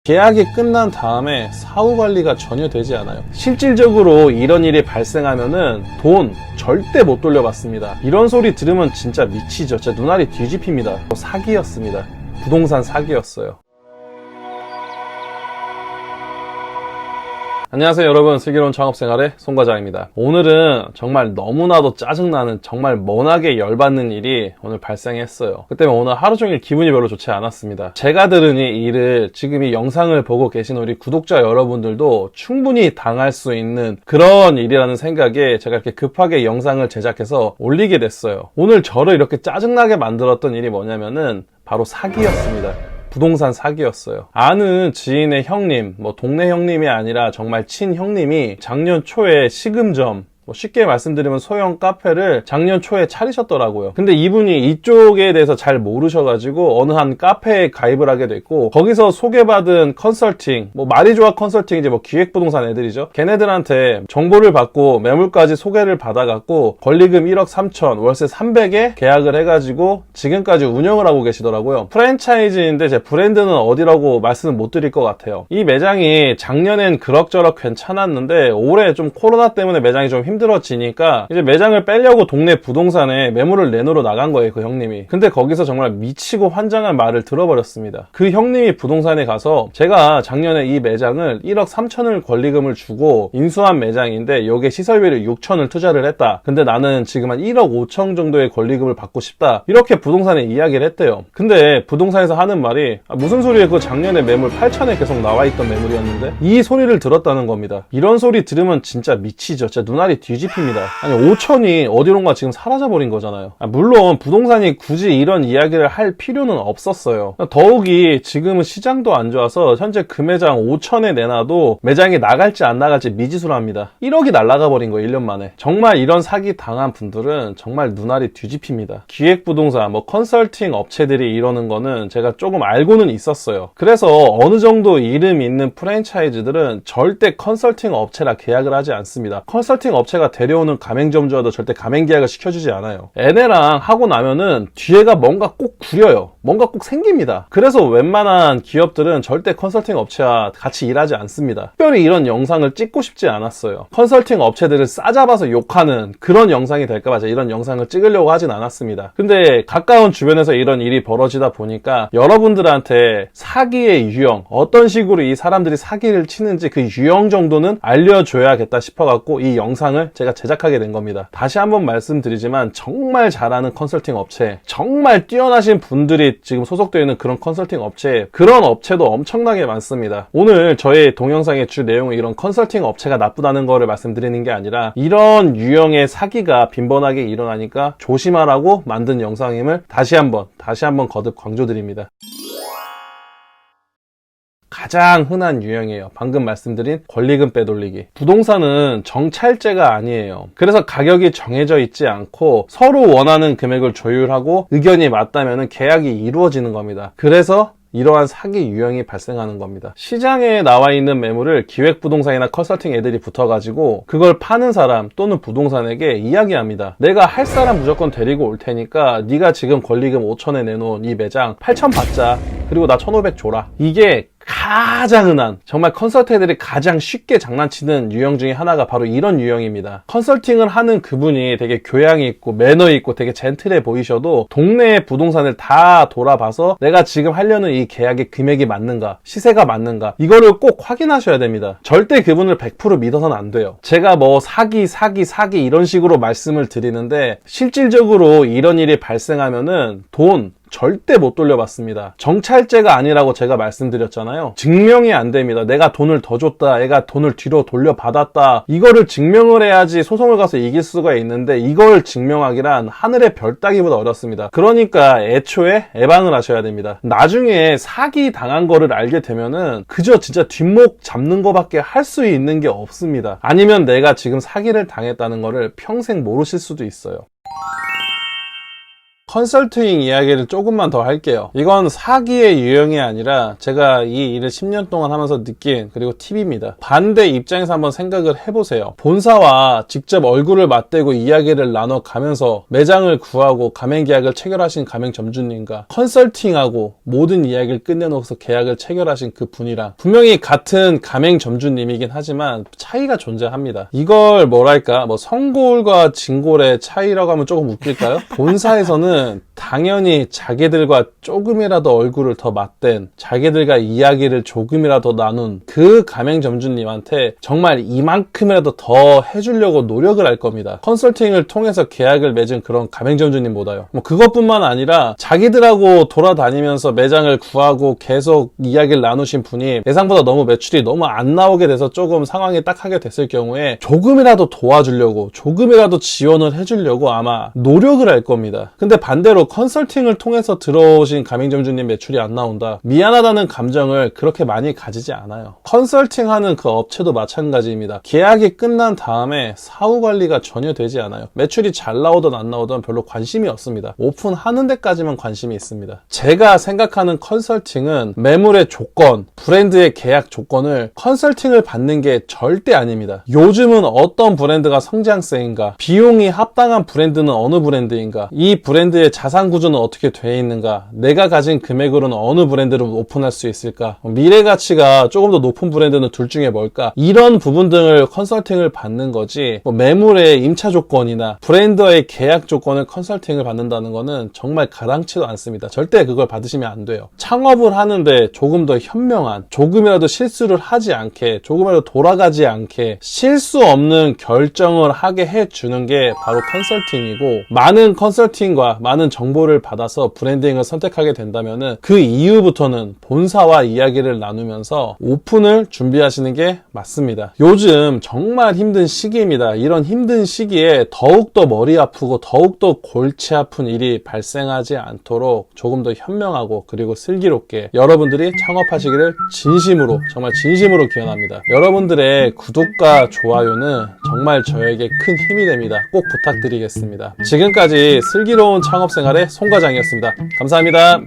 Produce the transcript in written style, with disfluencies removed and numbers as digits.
계약이 끝난 다음에 사후 관리가 전혀 되지 않아요. 실질적으로 이런 일이 발생하면은 돈 절대 못 돌려받습니다. 이런 소리 들으면 진짜 미치죠. 진짜 눈알이 뒤집힙니다. 사기였습니다. 부동산 사기였어요. 안녕하세요 여러분, 슬기로운 창업생활의 송과장입니다. 오늘은 정말 너무나도 짜증나는, 정말 머나게 열받는 일이 오늘 발생했어요. 그 때문에 오늘 하루 종일 기분이 별로 좋지 않았습니다. 제가 들은 이 일을 지금 이 영상을 보고 계신 우리 구독자 여러분들도 충분히 당할 수 있는 그런 일이라는 생각에 제가 이렇게 급하게 영상을 제작해서 올리게 됐어요. 오늘 저를 이렇게 짜증나게 만들었던 일이 뭐냐면은 바로 사기였습니다. 부동산 사기였어요. 아는 지인의 형님, 동네 형님이 아니라 정말 친형님이 작년 초에 시금점, 쉽게 말씀드리면 소형 카페를 작년 초에 차리셨더라고요. 근데 이분이 이쪽에 대해서 잘 모르셔가지고 어느 한 카페에 가입을 하게 됐고, 거기서 소개받은 컨설팅, 말이 좋아 컨설팅이지 기획부동산 애들이죠. 걔네들한테 정보를 받고 매물까지 소개를 받아갖고 권리금 1억 3천, 월세 300에 계약을 해가지고 지금까지 운영을 하고 계시더라고요. 프랜차이즈인데 제 브랜드는 어디라고 말씀은 못 드릴 것 같아요. 이 매장이 작년엔 그럭저럭 괜찮았는데 올해 좀 코로나 때문에 매장이 좀 힘들어지니까 이제 매장을 빼려고 동네 부동산에 매물을 내놓으러 나간 거예요, 그 형님이. 근데 거기서 정말 미치고 환장한 말을 들어버렸습니다. 그 형님이 부동산에 가서 제가 작년에 이 매장을 1억 3천을 권리금을 주고 인수한 매장인데 여기에 시설비를 6천을 투자를 했다. 근데 나는 지금 한 1억 5천 정도의 권리금을 받고 싶다. 이렇게 부동산에 이야기를 했대요. 근데 부동산에서 하는 말이 무슨 소리에, 그 작년에 매물 8천에 계속 나와있던 매물이었는데 이 소리를 들었다는 겁니다. 이런 소리 들으면 진짜 미치죠. 진짜 눈알이 뒤집힙니다. 아니 5천이 어디론가 지금 사라져버린 거잖아요. 물론 부동산이 굳이 이런 이야기를 할 필요는 없었어요. 더욱이 지금은 시장도 안 좋아서 현재 그 매장 5천에 내놔도 매장이 나갈지 안 나갈지 미지수랍니다. 1억이 날아가 버린 거예요, 1년 만에. 정말 이런 사기 당한 분들은 정말 눈알이 뒤집힙니다. 기획부동산, 컨설팅 업체들이 이러는 거는 제가 조금 알고는 있었어요. 그래서 어느 정도 이름 있는 프랜차이즈들은 절대 컨설팅 업체라 계약을 하지 않습니다. 컨설팅 업체가 데려오는 가맹점주와도 절대 가맹계약을 시켜주지 않아요. 얘네랑 하고 나면은 뒤에가 뭔가 꼭 구려요. 뭔가 꼭 생깁니다. 그래서 웬만한 기업들은 절대 컨설팅 업체와 같이 일하지 않습니다. 특별히 이런 영상을 찍고 싶지 않았어요. 컨설팅 업체들을 싸잡아서 욕하는 그런 영상이 될까봐 제가 이런 영상을 찍으려고 하진 않았습니다. 근데 가까운 주변에서 이런 일이 벌어지다 보니까 여러분들한테 사기의 유형, 어떤 식으로 이 사람들이 사기를 치는지 그 유형 정도는 알려줘야겠다 싶어갖고 이 영상을 제가 제작하게 된 겁니다. 다시 한번 말씀드리지만 정말 잘하는 컨설팅 업체, 정말 뛰어나신 분들이 지금 소속되어 있는 그런 컨설팅 업체, 그런 업체도 엄청나게 많습니다. 오늘 저의 동영상의 주 내용은 이런 컨설팅 업체가 나쁘다는 거를 말씀드리는 게 아니라 이런 유형의 사기가 빈번하게 일어나니까 조심하라고 만든 영상임을 다시 한번 거듭 강조드립니다. 가장 흔한 유형이에요. 방금 말씀드린 권리금 빼돌리기. 부동산은 정찰제가 아니에요. 그래서 가격이 정해져 있지 않고 서로 원하는 금액을 조율하고 의견이 맞다면 계약이 이루어지는 겁니다. 그래서 이러한 사기 유형이 발생하는 겁니다. 시장에 나와 있는 매물을 기획부동산이나 컨설팅 애들이 붙어가지고 그걸 파는 사람 또는 부동산에게 이야기합니다. 내가 할 사람 무조건 데리고 올 테니까 네가 지금 권리금 5천에 내놓은 이 매장 8천 받자. 그리고 나 1,500 줘라. 이게 가장 흔한, 정말 컨설팅들이 가장 쉽게 장난치는 유형 중에 하나가 바로 이런 유형입니다. 컨설팅을 하는 그분이 되게 교양이 있고 매너 있고 되게 젠틀해 보이셔도 동네의 부동산을 다 돌아봐서 내가 지금 하려는 이 계약의 금액이 맞는가, 시세가 맞는가, 이거를 꼭 확인하셔야 됩니다. 절대 그분을 100% 믿어서는 안 돼요. 제가 사기 이런 식으로 말씀을 드리는데 실질적으로 이런 일이 발생하면은 돈 절대 못 돌려받습니다. 정찰제가 아니라고 제가 말씀드렸잖아요. 증명이 안 됩니다. 내가 돈을 더 줬다, 얘가 돈을 뒤로 돌려받았다, 이거를 증명을 해야지 소송을 가서 이길 수가 있는데 이걸 증명하기란 하늘의 별 따기보다 어렵습니다. 그러니까 애초에 예방을 하셔야 됩니다. 나중에 사기 당한 거를 알게 되면은 그저 진짜 뒷목 잡는 거밖에 할 수 있는 게 없습니다. 아니면 내가 지금 사기를 당했다는 거를 평생 모르실 수도 있어요. 컨설팅 이야기를 조금만 더 할게요. 이건 사기의 유형이 아니라 제가 이 일을 10년 동안 하면서 느낀 그리고 팁입니다. 반대 입장에서 한번 생각을 해보세요. 본사와 직접 얼굴을 맞대고 이야기를 나눠가면서 매장을 구하고 가맹계약을 체결하신 가맹점주님과 컨설팅하고 모든 이야기를 끝내놓고서 계약을 체결하신 그 분이랑 분명히 같은 가맹점주님이긴 하지만 차이가 존재합니다. 이걸 뭐랄까 성골과 진골의 차이라고 하면 조금 웃길까요? 본사에서는 당연히 자기들과 조금이라도 얼굴을 더 맞댄, 자기들과 이야기를 조금이라도 나눈 그 가맹점주님한테 정말 이만큼이라도 더 해주려고 노력을 할 겁니다. 컨설팅을 통해서 계약을 맺은 그런 가맹점주님보다요. 그것뿐만 아니라 자기들하고 돌아다니면서 매장을 구하고 계속 이야기를 나누신 분이 예상보다 너무 매출이 너무 안 나오게 돼서 조금 상황이 딱하게 됐을 경우에 조금이라도 도와주려고, 조금이라도 지원을 해주려고 아마 노력을 할 겁니다. 근데 반대로 컨설팅을 통해서 들어오신 가맹점주님 매출이 안 나온다. 미안하다는 감정을 그렇게 많이 가지지 않아요. 컨설팅하는 그 업체도 마찬가지입니다. 계약이 끝난 다음에 사후 관리가 전혀 되지 않아요. 매출이 잘 나오든 안 나오든 별로 관심이 없습니다. 오픈하는 데까지만 관심이 있습니다. 제가 생각하는 컨설팅은 매물의 조건, 브랜드의 계약 조건을 컨설팅을 받는 게 절대 아닙니다. 요즘은 어떤 브랜드가 성장세인가, 비용이 합당한 브랜드는 어느 브랜드인가, 이 브랜드의 자산 구조는 어떻게 되어 있는가, 내가 가진 금액으로는 어느 브랜드를 오픈할 수 있을까, 미래 가치가 조금 더 높은 브랜드는 둘 중에 뭘까, 이런 부분 등을 컨설팅을 받는 거지, 매물의 임차 조건이나 브랜드의 계약 조건을 컨설팅을 받는다는 거는 정말 가당치도 않습니다. 절대 그걸 받으시면 안 돼요. 창업을 하는데 조금 더 현명한, 조금이라도 실수를 하지 않게, 조금이라도 돌아가지 않게 실수 없는 결정을 하게 해주는 게 바로 컨설팅이고, 많은 컨설팅과 많은 정보를 받아서 브랜딩을 선택하게 된다면은 그 이후부터는 본사와 이야기를 나누면서 오픈을 준비하시는 게 맞습니다. 요즘 정말 힘든 시기입니다. 이런 힘든 시기에 더욱더 머리 아프고 더욱더 골치 아픈 일이 발생하지 않도록 조금 더 현명하고 그리고 슬기롭게 여러분들이 창업하시기를 진심으로, 정말 진심으로 기원합니다. 여러분들의 구독과 좋아요는 정말 저에게 큰 힘이 됩니다. 꼭 부탁드리겠습니다. 지금까지 슬기로운 창업생활의 송과장이었습니다. 감사합니다.